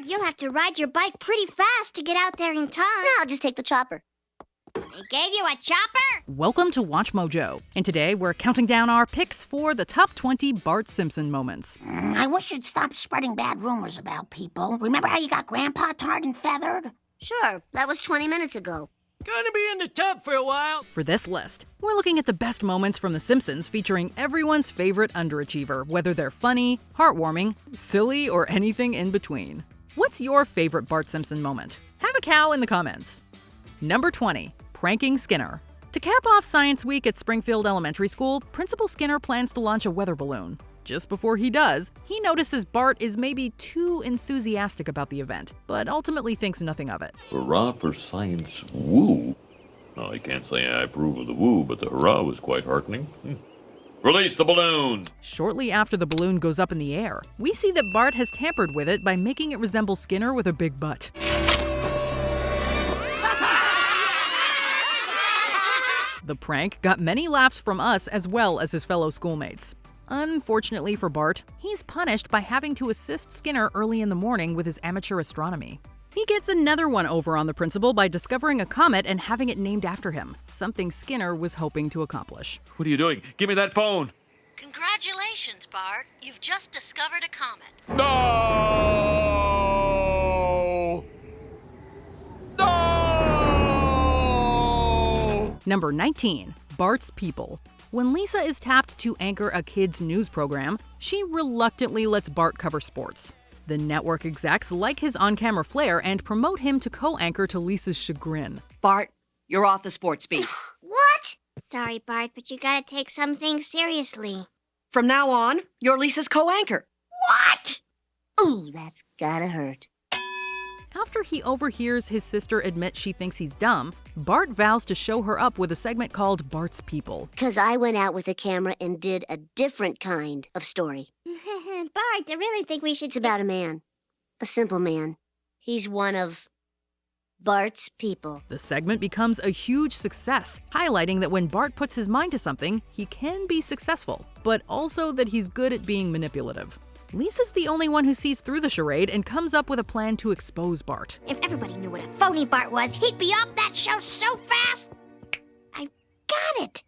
Bart, you'll have to ride your bike pretty fast to get out there in time. No, I'll just take the chopper. They gave you a chopper? Welcome to Watch Mojo, and today we're counting down our picks for the top 20 Bart Simpson moments. I wish you'd stop spreading bad rumors about people. Remember how you got Grandpa tarred and feathered? Sure, that was 20 minutes ago. Gonna be in the tub for a while. For this list, we're looking at the best moments from The Simpsons featuring everyone's favorite underachiever, whether they're funny, heartwarming, silly, or anything in between. What's your favorite Bart Simpson moment? Have a cow in the comments. Number 20, pranking Skinner. To cap off Science Week at Springfield Elementary School, Principal Skinner plans to launch a weather balloon. Just before he does, he notices Bart is maybe too enthusiastic about the event, but ultimately thinks nothing of it. Hurrah for science, woo. Now, I can't say I approve of the woo, but the hurrah was quite heartening. Release the balloon! Shortly after the balloon goes up in the air, we see that Bart has tampered with it by making it resemble Skinner with a big butt. The prank got many laughs from us as well as his fellow schoolmates. Unfortunately for Bart, he's punished by having to assist Skinner early in the morning with his amateur astronomy. He gets another one over on the principal by discovering a comet and having it named after him, something Skinner was hoping to accomplish. What are you doing? Give me that phone! Congratulations, Bart. You've just discovered a comet. No! No! Number 19, Bart's People. When Lisa is tapped to anchor a kids' news program, she reluctantly lets Bart cover sports. The network execs like his on-camera flair and promote him to co-anchor to Lisa's chagrin. Bart, you're off the sports beat. What? Sorry, Bart, but you gotta take some things seriously. From now on, you're Lisa's co-anchor. What? Ooh, that's gotta hurt. After he overhears his sister admit she thinks he's dumb, Bart vows to show her up with a segment called Bart's People. 'Cause I went out with a camera and did a different kind of story. Bart, I really think we should... It's about a man. A simple man. He's one of Bart's people. The segment becomes a huge success, highlighting that when Bart puts his mind to something, he can be successful, but also that he's good at being manipulative. Lisa's the only one who sees through the charade and comes up with a plan to expose Bart. If everybody knew what a phony Bart was, he'd be off that show so fast. I've got it.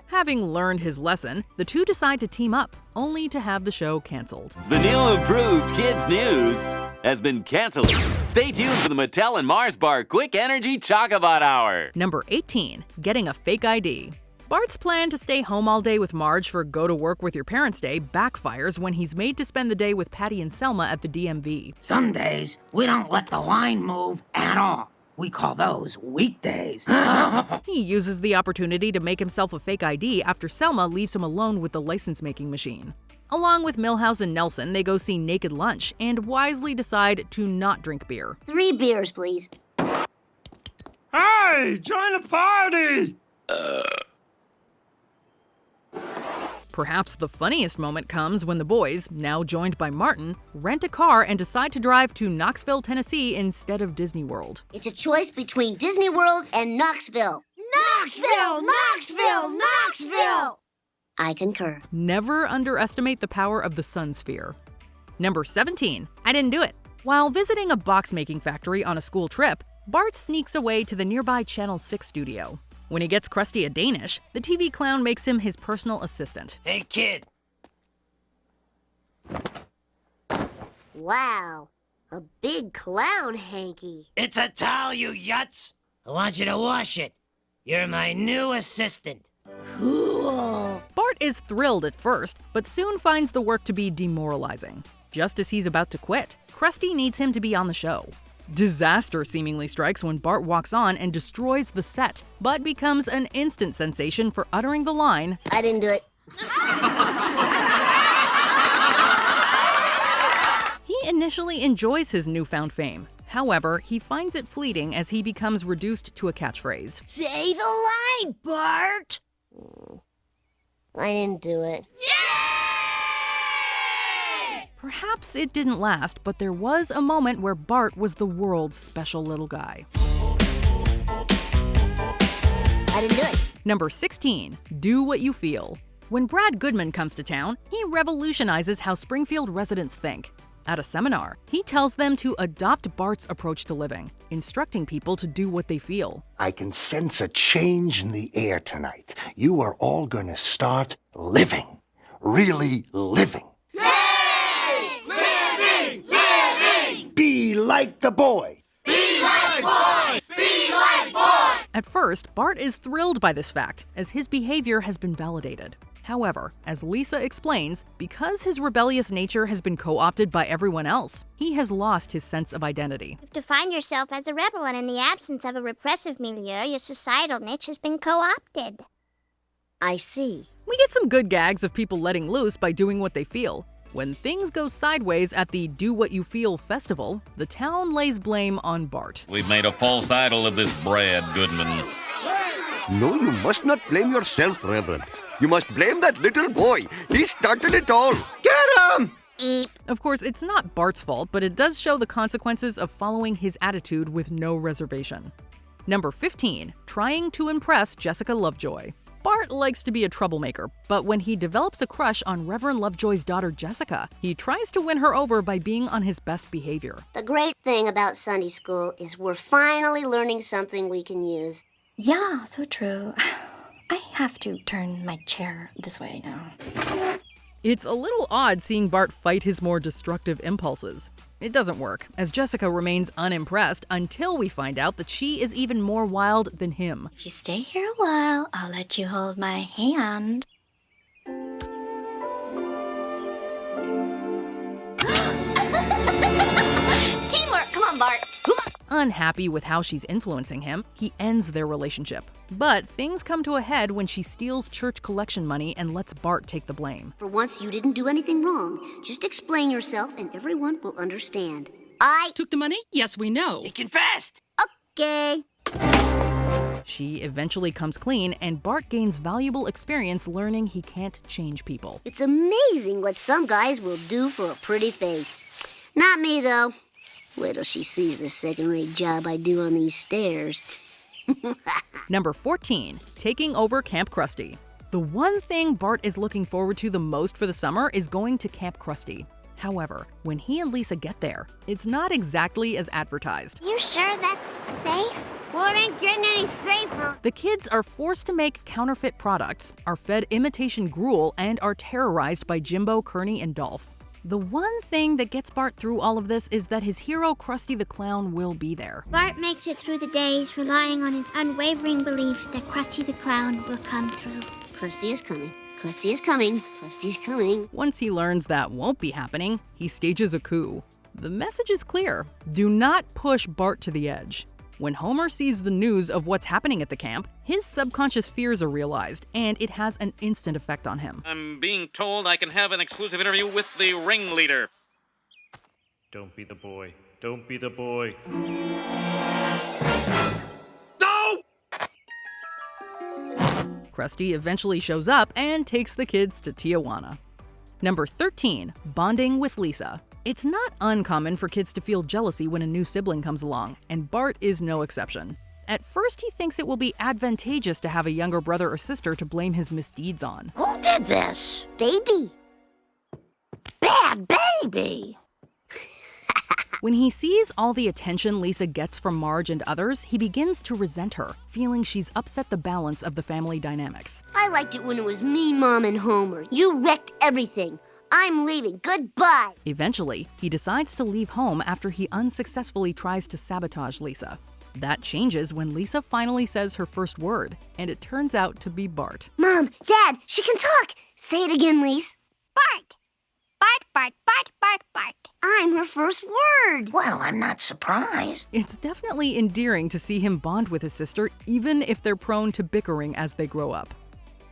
Having learned his lesson, the two decide to team up, only to have the show canceled. The new improved Kids News has been canceled. Stay tuned for the Mattel and Mars Bar Quick Energy Chocobot Hour. Number 18, getting a fake ID. Bart's plan to stay home all day with Marge for Go to Work with Your Parents Day backfires when he's made to spend the day with Patty and Selma at the DMV. Some days, we don't let the line move at all. We call those weekdays. He uses the opportunity to make himself a fake ID after Selma leaves him alone with the license-making machine. Along with Milhouse and Nelson, they go see Naked Lunch and wisely decide to not drink beer. 3 beers, please. Hey, join the party! Perhaps the funniest moment comes when the boys, now joined by Martin, rent a car and decide to drive to Knoxville, Tennessee instead of Disney World. It's a choice between Disney World and Knoxville. Knoxville! Knoxville! Knoxville! I concur. Never underestimate the power of the sun sphere. Number 17, I Didn't Do It. While visiting a box-making factory on a school trip, Bart sneaks away to the nearby Channel 6 studio. When he gets Krusty a Danish, the TV clown makes him his personal assistant. Hey, kid. Wow, a big clown hanky. It's a towel, you yuts. I want you to wash it. You're my new assistant. Cool. Bart is thrilled at first, but soon finds the work to be demoralizing. Just as he's about to quit, Krusty needs him to be on the show. Disaster seemingly strikes when Bart walks on and destroys the set, but becomes an instant sensation for uttering the line, I didn't do it. He initially enjoys his newfound fame. However, he finds it fleeting as he becomes reduced to a catchphrase. Say the line, Bart! I didn't do it. Perhaps it didn't last, but there was a moment where Bart was the world's special little guy. I didn't do it. Number 16. Do What You Feel. When Brad Goodman comes to town, he revolutionizes how Springfield residents think. At a seminar, he tells them to adopt Bart's approach to living, instructing people to do what they feel. I can sense a change in the air tonight. You are all going to start living. Really living. Yay! Living! Living! Be like the boy. Be like boy! Be like boy! At first, Bart is thrilled by this fact, as his behavior has been validated. However, as Lisa explains, because his rebellious nature has been co-opted by everyone else, he has lost his sense of identity. You've defined yourself as a rebel, and in the absence of a repressive milieu, your societal niche has been co-opted. I see. We get some good gags of people letting loose by doing what they feel. When things go sideways at the Do What You Feel festival, the town lays blame on Bart. We've made a false idol of this Brad Goodman. No, you must not blame yourself, Reverend. You must blame that little boy. He started it all. Get him! Eep. Of course, it's not Bart's fault, but it does show the consequences of following his attitude with no reservation. Number 15. Trying to impress Jessica Lovejoy. Bart likes to be a troublemaker, but when he develops a crush on Reverend Lovejoy's daughter Jessica, he tries to win her over by being on his best behavior. The great thing about Sunday school is we're finally learning something we can use. Yeah, so true. I have to turn my chair this way now. It's a little odd seeing Bart fight his more destructive impulses. It doesn't work, as Jessica remains unimpressed until we find out that she is even more wild than him. If you stay here a while, I'll let you hold my hand. Teamwork! Come on, Bart! Unhappy with how she's influencing him, he ends their relationship. But things come to a head when she steals church collection money and lets Bart take the blame. For once, you didn't do anything wrong. Just explain yourself and everyone will understand. I took the money? Yes, we know. He confessed! Okay. She eventually comes clean, and Bart gains valuable experience learning he can't change people. It's amazing what some guys will do for a pretty face. Not me, though. Wait till she sees the second-rate job I do on these stairs. Number 14. Taking over Camp Krusty. The one thing Bart is looking forward to the most for the summer is going to Camp Krusty. However, when he and Lisa get there, it's not exactly as advertised. You sure that's safe? Well, it ain't getting any safer. The kids are forced to make counterfeit products, are fed imitation gruel, and are terrorized by Jimbo, Kearney, and Dolph. The one thing that gets Bart through all of this is that his hero, Krusty the Clown, will be there. Bart makes it through the days, relying on his unwavering belief that Krusty the Clown will come through. Krusty is coming. Krusty is coming. Krusty's coming. Once he learns that won't be happening, he stages a coup. The message is clear. Do not push Bart to the edge. When Homer sees the news of what's happening at the camp, his subconscious fears are realized, and it has an instant effect on him. I'm being told I can have an exclusive interview with the ringleader. Don't be the boy. Don't be the boy. No! Krusty eventually shows up and takes the kids to Tijuana. Number 13. Bonding with Lisa. It's not uncommon for kids to feel jealousy when a new sibling comes along, and Bart is no exception. At first, he thinks it will be advantageous to have a younger brother or sister to blame his misdeeds on. Who did this? Baby. Bad baby. When he sees all the attention Lisa gets from Marge and others, he begins to resent her, feeling she's upset the balance of the family dynamics. I liked it when it was me, Mom, and Homer. You wrecked everything. I'm leaving. Goodbye. Eventually, he decides to leave home after he unsuccessfully tries to sabotage Lisa. That changes when Lisa finally says her first word, and it turns out to be Bart. Mom, Dad, she can talk. Say it again, Lise. Bart. Bart, Bart, Bart, Bart, Bart. I'm her first word. Well, I'm not surprised. It's definitely endearing to see him bond with his sister, even if they're prone to bickering as they grow up.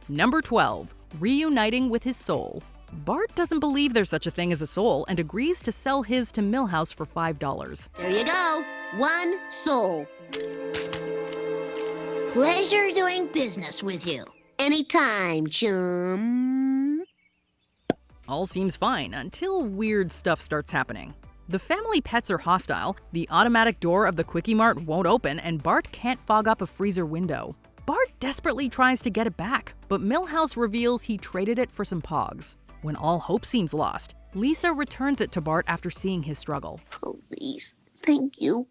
Number 12. Reuniting with his soul. Bart doesn't believe there's such a thing as a soul and agrees to sell his to Milhouse for $5. There you go. One soul. Pleasure doing business with you. Anytime, chum. All seems fine until weird stuff starts happening. The family pets are hostile, the automatic door of the Quickie Mart won't open, and Bart can't fog up a freezer window. Bart desperately tries to get it back, but Milhouse reveals he traded it for some Pogs. When all hope seems lost, Lisa returns it to Bart after seeing his struggle. Please, thank you.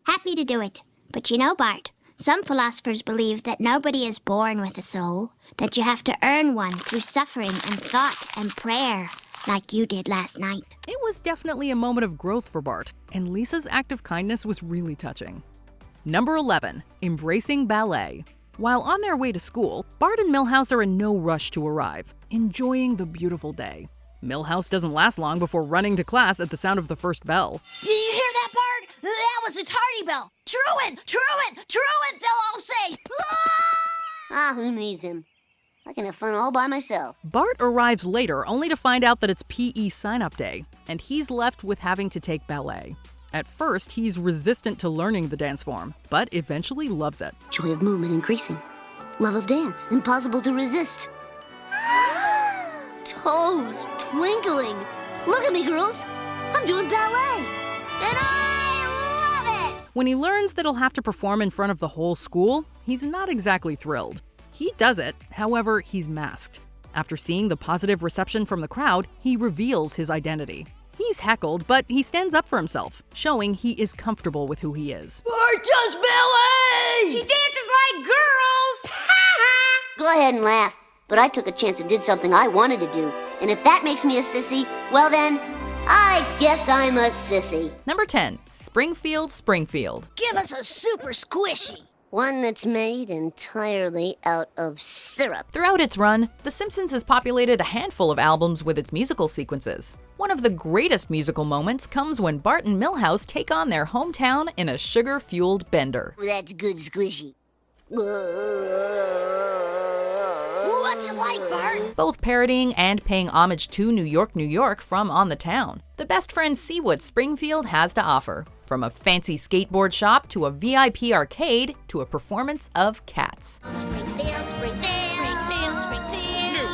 Happy to do it. But you know, Bart, some philosophers believe that nobody is born with a soul, that you have to earn one through suffering and thought and prayer, like you did last night. It was definitely a moment of growth for Bart, and Lisa's act of kindness was really touching. Number 11, embracing ballet. While on their way to school, Bart and Milhouse are in no rush to arrive, enjoying the beautiful day. Milhouse doesn't last long before running to class at the sound of the first bell. Did you hear that, Bart? That was a tardy bell. Truant, truant, truant, they'll all say. Ah, who needs him? I can have fun all by myself. Bart arrives later only to find out that it's PE sign-up day, and he's left with having to take ballet. At first, he's resistant to learning the dance form, but eventually loves it. Joy of movement increasing. Love of dance, impossible to resist. Toes twinkling. Look at me, girls. I'm doing ballet. And I love it! When he learns that he'll have to perform in front of the whole school, he's not exactly thrilled. He does it, however, he's masked. After seeing the positive reception from the crowd, he reveals his identity. He's heckled, but he stands up for himself, showing he is comfortable with who he is. Bart does ballet! He dances like girls! Go ahead and laugh. But I took a chance and did something I wanted to do. And if that makes me a sissy, well then, I guess I'm a sissy. Number 10, Springfield, Springfield. Give us a super squishy. One that's made entirely out of syrup. Throughout its run, The Simpsons has populated a handful of albums with its musical sequences. One of the greatest musical moments comes when Bart and Milhouse take on their hometown in a sugar-fueled bender. That's good squishy. What's it like, Bart? Both parodying and paying homage to New York, New York from On the Town. The best friends see what Springfield has to offer. From a fancy skateboard shop to a VIP arcade to a performance of Cats. Springfield, Springfield. Springfield, Springfield.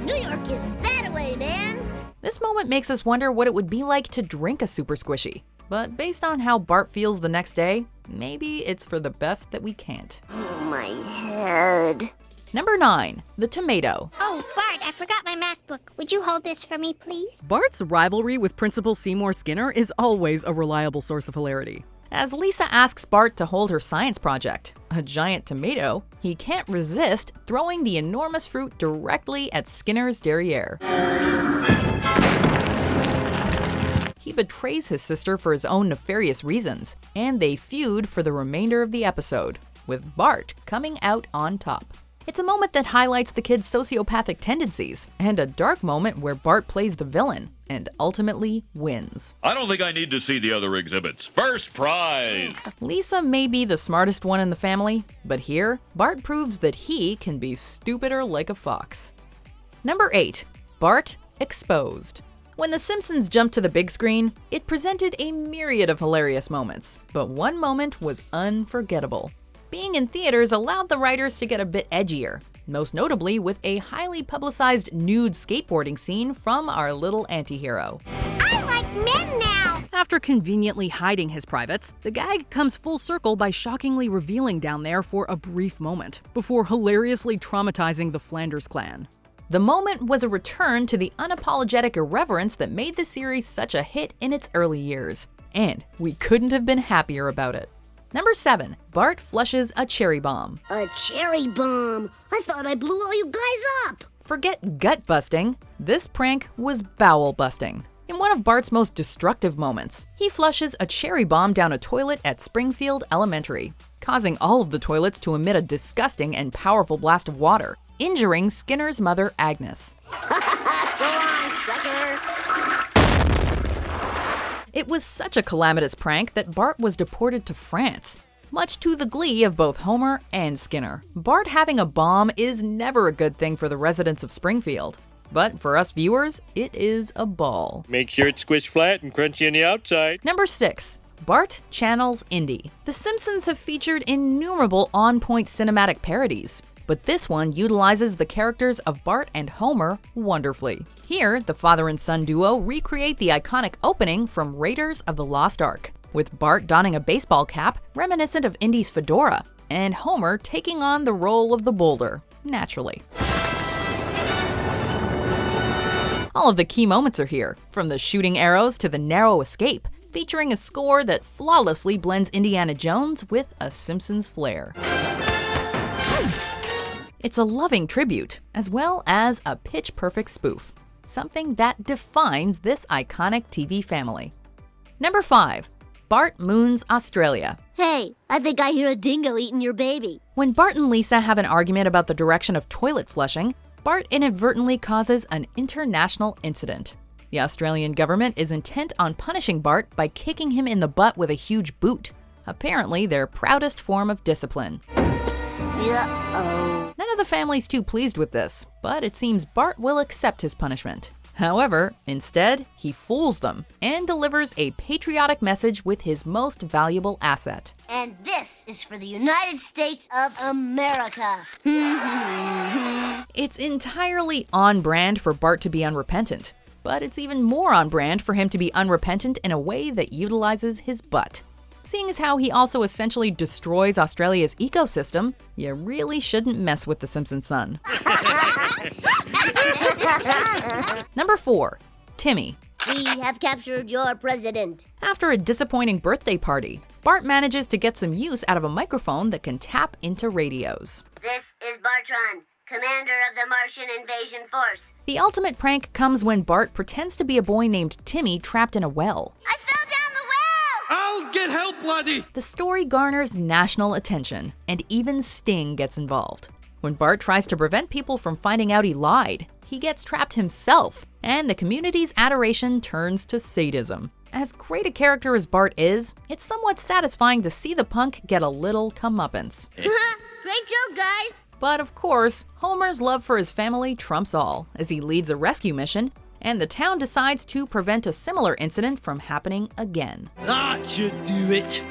New York is that way, man. This moment makes us wonder what it would be like to drink a Super Squishy. But based on how Bart feels the next day, maybe it's for the best that we can't. Oh, my head. Number 9, the tomato. Oh, Bart, I forgot my math book. Would you hold this for me, please? Bart's rivalry with Principal Seymour Skinner is always a reliable source of hilarity. As Lisa asks Bart to hold her science project, a giant tomato, he can't resist throwing the enormous fruit directly at Skinner's derriere. He betrays his sister for his own nefarious reasons, and they feud for the remainder of the episode, with Bart coming out on top. It's a moment that highlights the kid's sociopathic tendencies, and a dark moment where Bart plays the villain and ultimately wins. I don't think I need to see the other exhibits. First prize! Lisa may be the smartest one in the family, but here, Bart proves that he can be stupider like a fox. Number 8, Bart Exposed. When The Simpsons jumped to the big screen, it presented a myriad of hilarious moments, but one moment was unforgettable. Being in theaters allowed the writers to get a bit edgier, most notably with a highly publicized nude skateboarding scene from our little antihero. I like men now! After conveniently hiding his privates, the gag comes full circle by shockingly revealing down there for a brief moment, before hilariously traumatizing the Flanders clan. The moment was a return to the unapologetic irreverence that made the series such a hit in its early years, and we couldn't have been happier about it. Number 7, Bart flushes a cherry bomb. A cherry bomb? I thought I blew all you guys up. Forget gut busting, this prank was bowel busting. In one of Bart's most destructive moments, he flushes a cherry bomb down a toilet at Springfield Elementary, causing all of the toilets to emit a disgusting and powerful blast of water, injuring Skinner's mother, Agnes. So long, sucker. It was such a calamitous prank that Bart was deported to France, much to the glee of both Homer and Skinner. Bart having a bomb is never a good thing for the residents of Springfield, but for us viewers, it is a ball. Make sure it's squished flat and crunchy on the outside. Number 6, Bart channels Indy. The Simpsons have featured innumerable on-point cinematic parodies, but this one utilizes the characters of Bart and Homer wonderfully. Here, the father and son duo recreate the iconic opening from Raiders of the Lost Ark, with Bart donning a baseball cap reminiscent of Indy's fedora, and Homer taking on the role of the boulder, naturally. All of the key moments are here, from the shooting arrows to the narrow escape, featuring a score that flawlessly blends Indiana Jones with a Simpsons flair. It's a loving tribute, as well as a pitch-perfect spoof, something that defines this iconic TV family. Number 5. Bart Moons Australia. Hey, I think I hear a dingo eating your baby. When Bart and Lisa have an argument about the direction of toilet flushing, Bart inadvertently causes an international incident. The Australian government is intent on punishing Bart by kicking him in the butt with a huge boot, apparently their proudest form of discipline. Uh-oh. None of the family's too pleased with this, but it seems Bart will accept his punishment. However, instead, he fools them and delivers a patriotic message with his most valuable asset. And this is for the United States of America. It's entirely on brand for Bart to be unrepentant, but it's even more on brand for him to be unrepentant in a way that utilizes his butt. Seeing as how he also essentially destroys Australia's ecosystem, you really shouldn't mess with the Simpsons' son. Number 4. Timmy. We have captured your president. After a disappointing birthday party, Bart manages to get some use out of a microphone that can tap into radios. This is Bartron, commander of the Martian Invasion Force. The ultimate prank comes when Bart pretends to be a boy named Timmy trapped in a well. I fell down the well! I'll get help, laddie! The story garners national attention, and even Sting gets involved. When Bart tries to prevent people from finding out he lied, he gets trapped himself, and the community's adoration turns to sadism. As great a character as Bart is, it's somewhat satisfying to see the punk get a little comeuppance. Great joke, guys! But of course, Homer's love for his family trumps all, as he leads a rescue mission, and the town decides to prevent a similar incident from happening again. That should do it.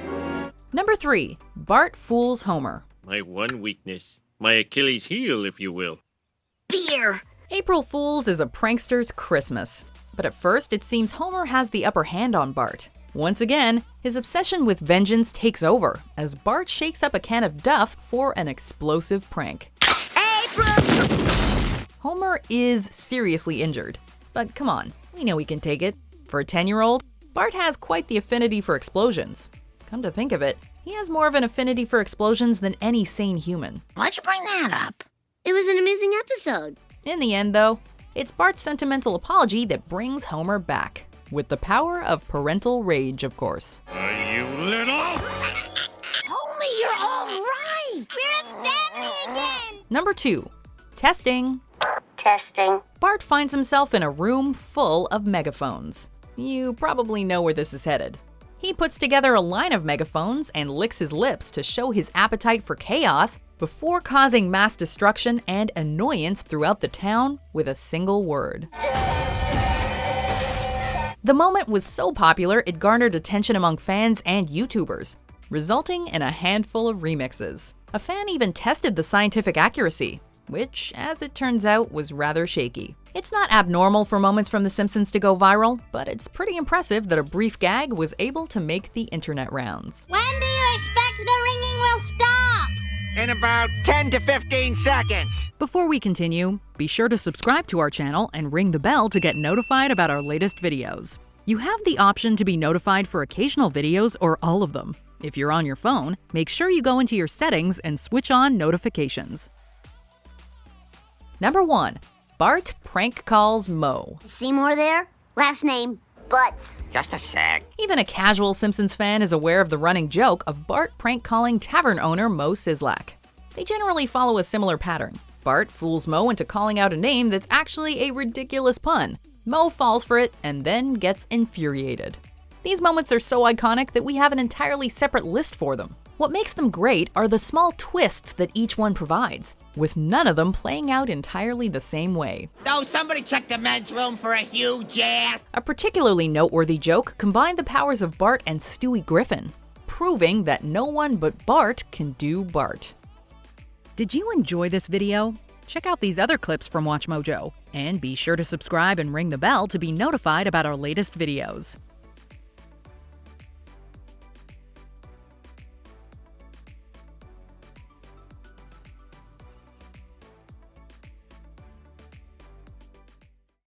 Number 3. Bart fools Homer. My one weakness. My Achilles heel, if you will. Beer! April Fool's is a prankster's Christmas. But at first, it seems Homer has the upper hand on Bart. Once again, his obsession with vengeance takes over, as Bart shakes up a can of Duff for an explosive prank. April! Homer is seriously injured. But come on, we know he can take it. For a 10-year-old, Bart has quite the affinity for explosions. Come to think of it, he has more of an affinity for explosions than any sane human. Why'd you bring that up? It was an amusing episode. In the end, though, it's Bart's sentimental apology that brings Homer back. With the power of parental rage, of course. You little... Homie, you're all right! We're a family again! Number 2. Testing. Testing. Bart finds himself in a room full of megaphones. You probably know where this is headed. He puts together a line of megaphones and licks his lips to show his appetite for chaos before causing mass destruction and annoyance throughout the town with a single word. The moment was so popular it garnered attention among fans and YouTubers, resulting in a handful of remixes. A fan even tested the scientific accuracy, which, as it turns out, was rather shaky. It's not abnormal for moments from The Simpsons to go viral, but it's pretty impressive that a brief gag was able to make the internet rounds. When do you expect the ringing will stop? In about 10 to 15 seconds. Before we continue, be sure to subscribe to our channel and ring the bell to get notified about our latest videos. You have the option to be notified for occasional videos or all of them. If you're on your phone, make sure you go into your settings and switch on notifications. Number 1. Bart prank calls Moe. Seymour there? Last name, Butts. Just a sec. Even a casual Simpsons fan is aware of the running joke of Bart prank calling tavern owner Moe Sislak. They generally follow a similar pattern. Bart fools Moe into calling out a name that's actually a ridiculous pun. Moe falls for it and then gets infuriated. These moments are so iconic that we have an entirely separate list for them. What makes them great are the small twists that each one provides, with none of them playing out entirely the same way. No, somebody check the men's room for a huge ass. A particularly noteworthy joke combined the powers of Bart and Stewie Griffin, proving that no one but Bart can do Bart. Did you enjoy this video? Check out these other clips from WatchMojo, and be sure to subscribe and ring the bell to be notified about our latest videos.